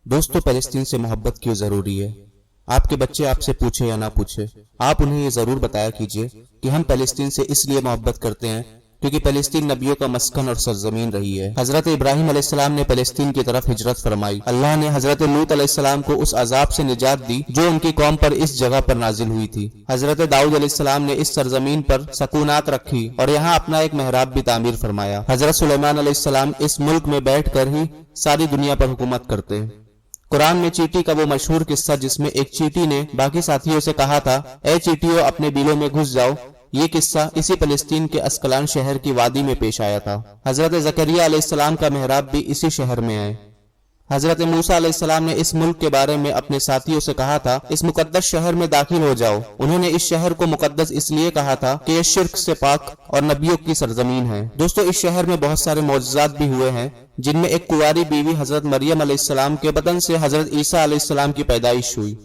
दोस्तों, फलस्तीन से मोहब्बत क्यों जरूरी है? आपके बच्चे आपसे पूछे या ना पूछे, आप उन्हें ये जरूर बताया कीजिए कि हम फलस्तीन से इसलिए मोहब्बत करते हैं क्योंकि फलस्तीन नबियों का मस्कन और सरजमीन रही है। हजरत इब्राहिम अलैहिस्सलाम ने फलस्तीन की तरफ हिजरत फरमाई। अल्लाह ने हजरत लूत अलैहिस्सलाम को उस अजाब से निजात दी जो उनकी कौम पर इस जगह पर नाजिल हुई थी। हजरत दाऊद अलैहिस्सलाम ने इस सरजमीन पर सकूनात रखी और यहाँ अपना एक मेहराब भी तामीर फरमाया। हजरत सुलेमान अलैहिस्सलाम इस मुल्क में बैठ कर ही सारी दुनिया पर हुकूमत करते हैं। कुरान में चींटी का वो मशहूर किस्सा जिसमें एक चींटी ने बाकी साथियों से कहा था, ए चींटियों अपने बिलों में घुस जाओ, ये किस्सा इसी फलस्तीन के अस्कलान शहर की वादी में पेश आया था। हजरत जकरिया अलैहिस्सलाम का मेहराब भी इसी शहर में है। हजरत मूसा अलैहिस्सलाम ने इस मुल्क के बारे में अपने साथियों से कहा था, इस मुकद्दस शहर में दाखिल हो जाओ। उन्होंने इस शहर को मुकद्दस इसलिए कहा था कि यह शिर्क से पाक और नबियों की सरजमीन है। दोस्तों, इस शहर में बहुत सारे मौजज़ात भी हुए हैं, जिनमें एक कुंवारी बीवी हजरत मरियम अलैहिस्सलाम के बदन से हजरत ईसा अलैहिस्सलाम की पैदाइश हुई।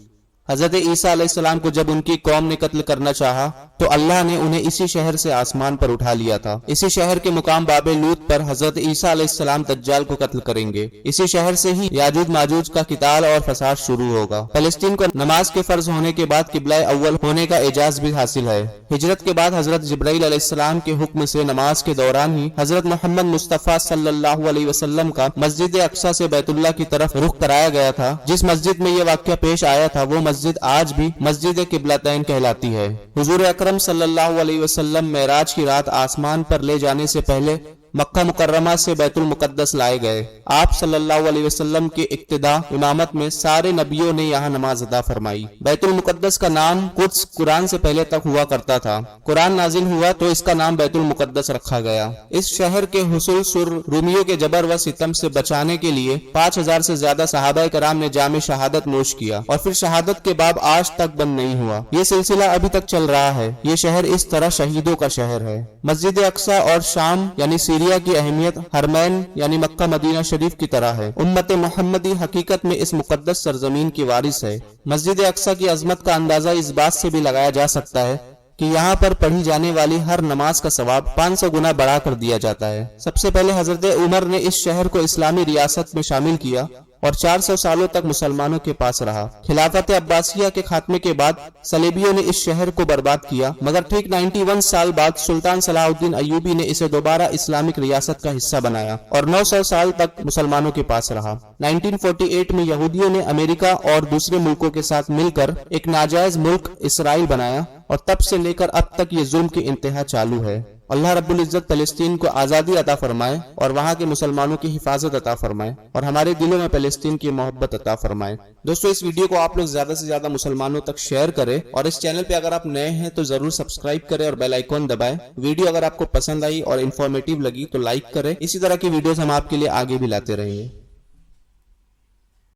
हजरत ईसा अलैहिस्सलाम को जब उनकी कौम ने कत्ल करना चाहा तो अल्लाह ने उन्हें इसी शहर से आसमान पर उठा लिया था। इसी शहर के मुकाम बाबे लूत पर हजरत ईसा अलैहिस्सलाम दज्जाल को कत्ल करेंगे। इसी शहर से ही याजूज माजूज का किताल और फसाद शुरू होगा। फलस्तीन को नमाज के फर्ज होने के बाद किबला अव्वल होने का एजाज भी हासिल है। हिजरत के बाद हजरत जिब्राइल अलैहिस्सलाम के हुक्म से नमाज के दौरान ही हजरत मोहम्मद मुस्तफा सल्लल्लाहु अलैहि वसल्लम का मस्जिद अक्सा से बैतुल्लाह की तरफ रुख कराया गया था। जिस मस्जिद में यह वाक़या पेश आया था वो मस्जिद आज भी मस्जिद किबलतैन कहलाती है। हुजूर अकरम सल्लल्लाहु अलैहि वसल्लम मेराज की रात आसमान पर ले जाने से पहले मक्का मुकर्रमा से बैतुल मुकद्दस लाए गए। आप सल्लल्लाहु अलैहि वसल्लम के इक्तिदा इमामत में सारे नबियों ने यहाँ नमाज अदा फरमाई। बैतुल मुकद्दस का नाम कुद्स कुरान से पहले तक हुआ करता था। कुरान नाजिल हुआ तो इसका नाम बैतुल मुकद्दस रखा गया। इस शहर के हुसूल सुर रूमियों के जबर व सितम से बचाने के लिए 5000 से ज्यादा सहाबा कराम ने जामे शहादत नोश किया और फिर शहादत के बाद आज तक बंद नहीं हुआ। ये सिलसिला अभी तक चल रहा है। ये शहर इस तरह शहीदों का शहर है। मस्जिद अक्सा और शाम यानी सीरिया की अहमियत हरमैन यानी मक्का मदीना शरीफ की तरह है। उम्मत मोहम्मदी हकीकत में इस मुकद्दस सरजमीन की वारिस है। मस्जिद अक्सा की अजमत का अंदाजा इस बात से भी लगाया जा सकता है कि यहाँ पर पढ़ी जाने वाली हर नमाज का सवाब 500 गुना बढ़ा कर दिया जाता है। सबसे पहले हजरत उमर ने इस शहर को इस्लामी रियासत में शामिल किया और 400 सालों तक मुसलमानों के पास रहा। खिलाफत अब्बासिया के खात्मे के बाद सलेबियों ने इस शहर को बर्बाद किया, मगर ठीक 91 साल बाद सुल्तान सलाहुद्दीन अय्यूबी ने इसे दोबारा इस्लामिक रियासत का हिस्सा बनाया और 900 साल तक मुसलमानों के पास रहा। 1948 में यहूदियों ने अमेरिका और दूसरे मुल्कों के साथ मिलकर एक नाजायज मुल्क इसराइल बनाया और तब से लेकर अब तक ये जुल्म की इंतहा चालू है। अल्लाह रब्बुल इज्जत फलस्तीन को आज़ादी अता फरमाए और वहाँ के मुसलमानों की हिफाजत अता फरमाए और हमारे दिलों में फलस्तीन की मोहब्बत अता फरमाए। दोस्तों, इस वीडियो को आप लोग ज्यादा से ज्यादा मुसलमानों तक शेयर करें और इस चैनल पे अगर आप नए हैं तो जरूर सब्सक्राइब करें और बेल आइकॉन दबाएं। वीडियो अगर आपको पसंद आई और इन्फॉर्मेटिव लगी तो लाइक करें। इसी तरह की वीडियोस हम आपके लिए आगे भी लाते रहेंगे।